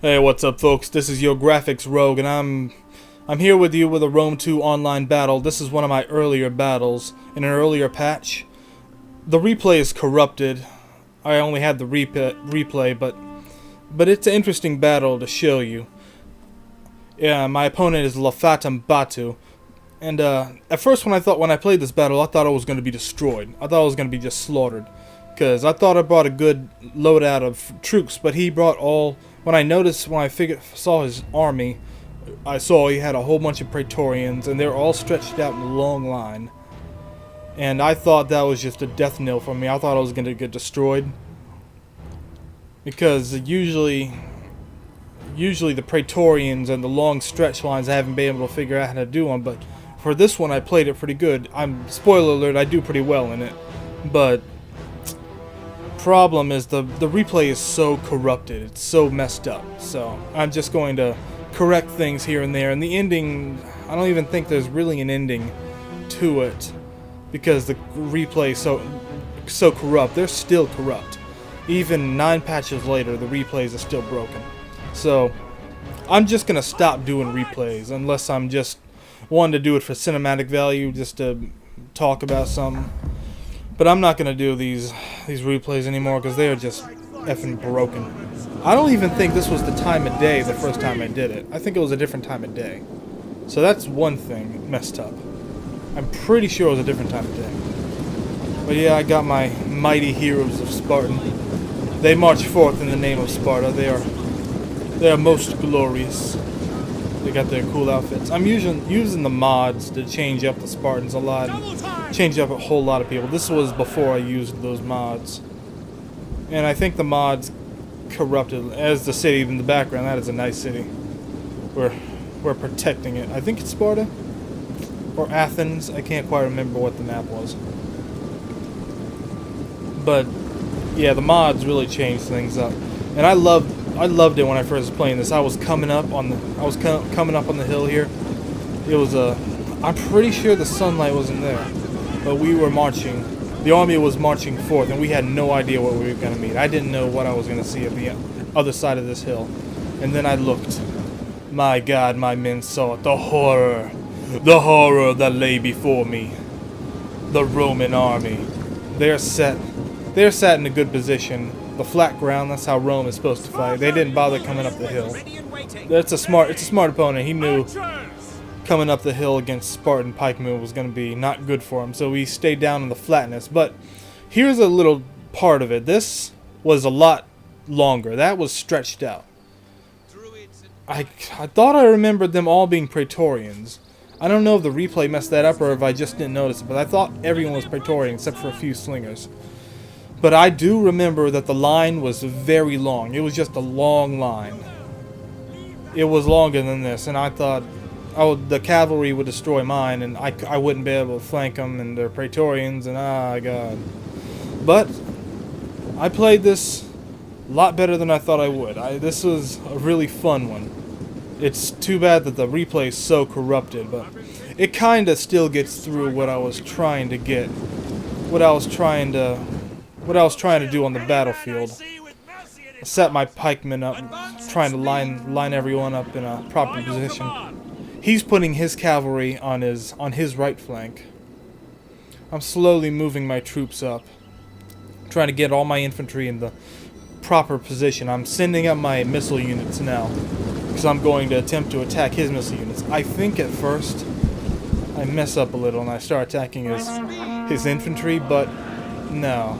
Hey, what's up, folks? This is your graphics rogue, and I'm here with you with a Rome 2 online battle. This is one of my earlier battles in an earlier patch. The replay is corrupted. I only had the replay, but it's an interesting battle to show you. Yeah, my opponent is lofatum batu, and at first when I played this battle, I thought I was going to be destroyed. I thought I was going to be just slaughtered, because I thought I brought a good loadout of troops, but he brought all. When I saw his army, I saw he had a whole bunch of Praetorians, and they were all stretched out in a long line. And I thought that was just a death knell for me. I thought I was going to get destroyed, because usually the Praetorians and the long stretch lines I haven't been able to figure out how to do them. But for this one, I played it pretty good. Spoiler alert, I do pretty well in it, but problem is the replay is so corrupted, it's so messed up. So I'm just going to correct things here and there, and the ending, I don't even think there's really an ending to it, because the replay is so corrupt. They're still corrupt. Even 9 patches later, the replays are still broken. So I'm just gonna stop doing replays unless I'm just wanting to do it for cinematic value, just to talk about something. But I'm not going to do these replays anymore, because they are just effing broken. I don't even think this was the time of day the first time I did it. I think it was a different time of day. So that's one thing messed up. I'm pretty sure it was a different time of day. But yeah, I got my mighty heroes of Spartan. They march forth in the name of Sparta. They are most glorious. They got their cool outfits. I'm using the mods to change up the Spartans a lot. Change up a whole lot of people. This was before I used those mods. And I think the mods corrupted as the city in the background. That is a nice city. We're protecting it. I think it's Sparta or Athens. I can't quite remember what the map was. But yeah, the mods really changed things up. And I loved it when I first was playing this. I was coming up on the hill here. It was I'm pretty sure the sunlight wasn't there, but we were marching. The army was marching forth, and we had no idea what we were going to meet. I didn't know what I was going to see at the other side of this hill. And then I looked. My God, my men saw it. The horror that lay before me. The Roman army. They're set in a good position. The flat ground, that's how Rome is supposed to fight. They didn't bother coming up the hill. It's a smart opponent. He knew coming up the hill against Spartan pikemen was going to be not good for him, so he stayed down in the flatness. But here's a little part of it. This was a lot longer. That was stretched out. I thought I remembered them all being Praetorians. I don't know if the replay messed that up or if I just didn't notice it, but I thought everyone was Praetorian except for a few slingers. But I do remember that the line was very long. It was just a long line. It was longer than this, and I thought the cavalry would destroy mine, and I wouldn't be able to flank them, and they're Praetorians, and God. But I played this a lot better than I thought I would. This was a really fun one. It's too bad that the replay is so corrupted, but it kind of still gets through what I was trying to get. What I was trying to do on the battlefield. I set my pikemen up, trying to line everyone up in a proper position. He's putting his cavalry on his right flank. I'm slowly moving my troops up, trying to get all my infantry in the proper position. I'm sending up my missile units now, because I'm going to attempt to attack his missile units. I think at first I mess up a little and I start attacking his infantry, but no.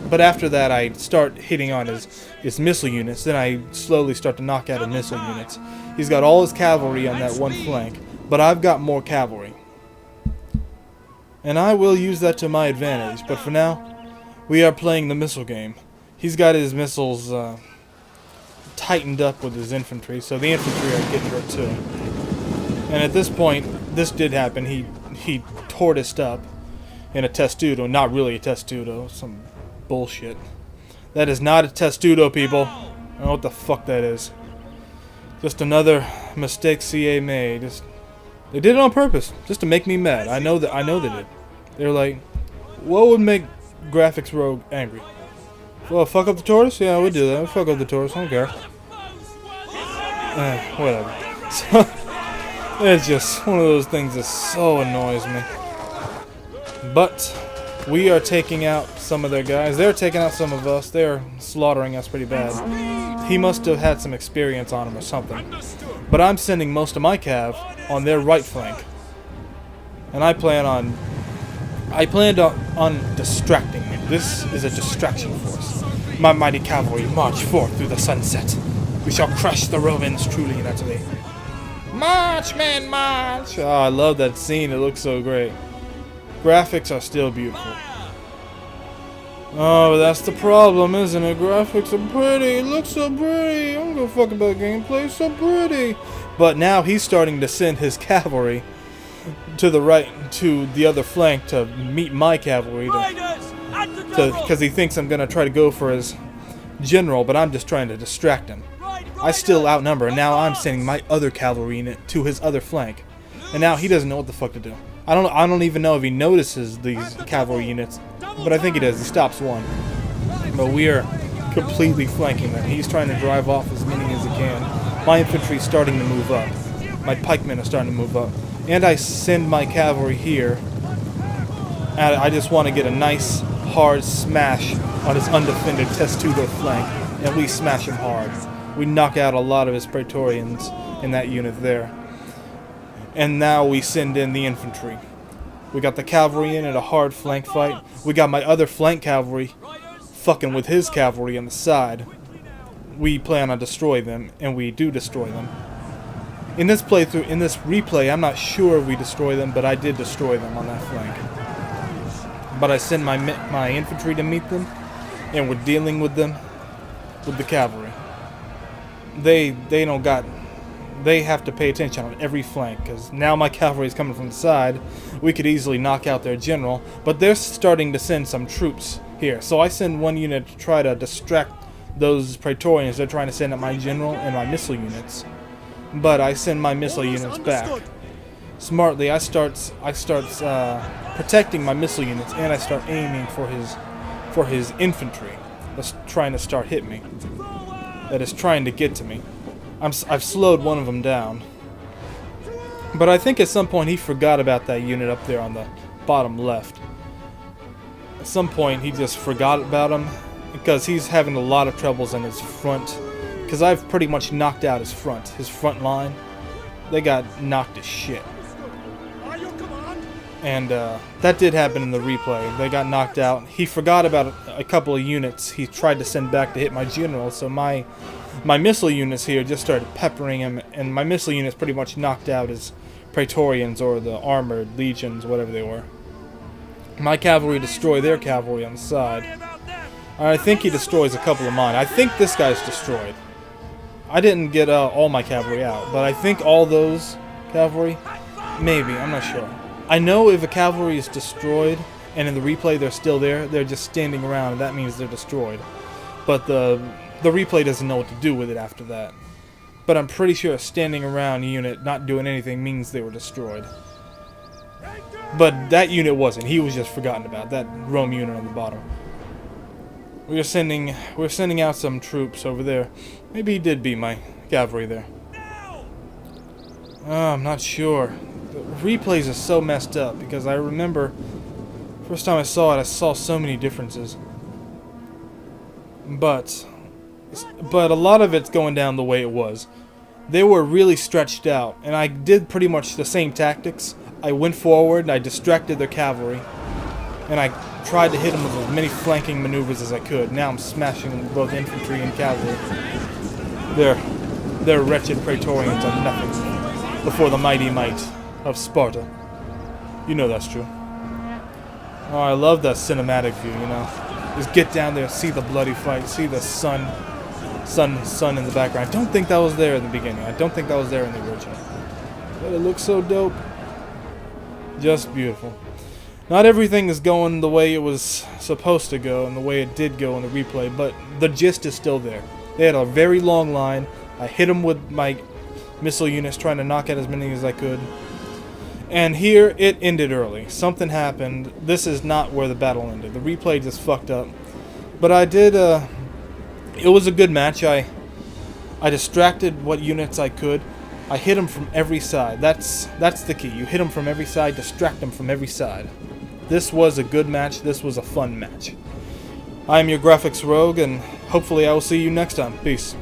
But after that, I start hitting on his missile units. Then I slowly start to knock out his missile units. He's got all his cavalry on that one flank, but I've got more cavalry. And I will use that to my advantage. But for now, we are playing the missile game. He's got his missiles tightened up with his infantry, so the infantry are getting hurt too. And at this point, this did happen. He tortoised up in a testudo. Not really a testudo. Some bullshit. That is not a testudo, people. I don't know what the fuck that is. Just another mistake CA made. They did it on purpose, just to make me mad. I know they did. They're like, what would make graphics rogue angry? Well, fuck up the tortoise? Yeah, we'll do that. We'll fuck up the tortoise. I don't care. Whatever. So, it's just one of those things that so annoys me. But we are taking out some of their guys. They're taking out some of us. They're slaughtering us pretty bad. He must have had some experience on him or something. But I'm sending most of my cav on their right flank. And I planned on distracting him. This is a distraction force. My mighty cavalry march forth through the sunset. We shall crush the Romans truly and utterly. March, men, march! Oh, I love that scene. It looks so great. Graphics are still beautiful. Oh, that's the problem, isn't it? Graphics are pretty. It looks so pretty. I don't give a fuck about gameplay. It's so pretty. But now he's starting to send his cavalry to the right, to the other flank to meet my cavalry. Because he thinks I'm going to try to go for his general, but I'm just trying to distract him. I still outnumber, and now I'm sending my other cavalry unit to his other flank. And now he doesn't know what the fuck to do. I don't even know if he notices these cavalry units, but I think he does. He stops one. But we are completely flanking them. He's trying to drive off as many as he can. My infantry is starting to move up. My pikemen are starting to move up. And I send my cavalry here. And I just want to get a nice, hard smash on his undefended Testudo flank. And we smash him hard. We knock out a lot of his Praetorians in that unit there. And now we send in the infantry. We got the cavalry in at a hard flank fight. We got my other flank cavalry fucking with his cavalry on the side. We plan on destroy them, and we do destroy them. In this playthrough, in this replay, I'm not sure if we destroy them, but I did destroy them on that flank. But I send my infantry to meet them, and we're dealing with them with the cavalry. They have to pay attention on every flank, because now my cavalry is coming from the side. We could easily knock out their general, but they're starting to send some troops here. So I send one unit to try to distract those Praetorians. They're trying to send at my general and my missile units. But I send my missile units back. Smartly, I start protecting my missile units, and I start aiming for his infantry that's trying to start hit me. That is trying to get to me. I've slowed one of them down. But I think at some point he forgot about that unit up there on the bottom left. At some point he just forgot about him because he's having a lot of troubles in his front. Because I've pretty much knocked out his front line. They got knocked to shit. And that did happen in the replay. They got knocked out. He forgot about a couple of units he tried to send back to hit my general, so my missile units here just started peppering him, and my missile units pretty much knocked out his Praetorians or the armored legions, whatever they were. My cavalry destroy their cavalry on the side. I think he destroys a couple of mine. I think this guy's destroyed. I didn't get all my cavalry out, but I think all those cavalry, maybe, I'm not sure. I know if a cavalry is destroyed, and in the replay they're still there, they're just standing around, and that means they're destroyed. But the replay doesn't know what to do with it after that. But I'm pretty sure a standing around unit not doing anything means they were destroyed. But that unit wasn't. He was just forgotten about. That Rome unit on the bottom. We're sending out some troops over there. Maybe he did beat my cavalry there. I'm not sure. The replays are so messed up because I remember first time I saw it, I saw so many differences. But a lot of it's going down the way it was. They were really stretched out, and I did pretty much the same tactics. I went forward, and I distracted their cavalry, and I tried to hit them with as many flanking maneuvers as I could. Now I'm smashing both infantry and cavalry. Their wretched Praetorians are nothing before the mighty might of Sparta. You know that's true. Oh, I love that cinematic view, you know. Just get down there, see the bloody fight, see the sun in the background. I don't think that was there in the beginning. I don't think that was there in the original. But it looks so dope. Just beautiful. Not everything is going the way it was supposed to go and the way it did go in the replay, but the gist is still there. They had a very long line. I hit them with my missile units trying to knock out as many as I could. And here, it ended early. Something happened. This is not where the battle ended. The replay just fucked up. But I did, it was a good match. I I distracted what units I could. I hit them from every side. That's the key. You hit them from every side, distract them from every side. This was a good match. This was a fun match. I am your graphics rogue, and hopefully I will see you next time. Peace.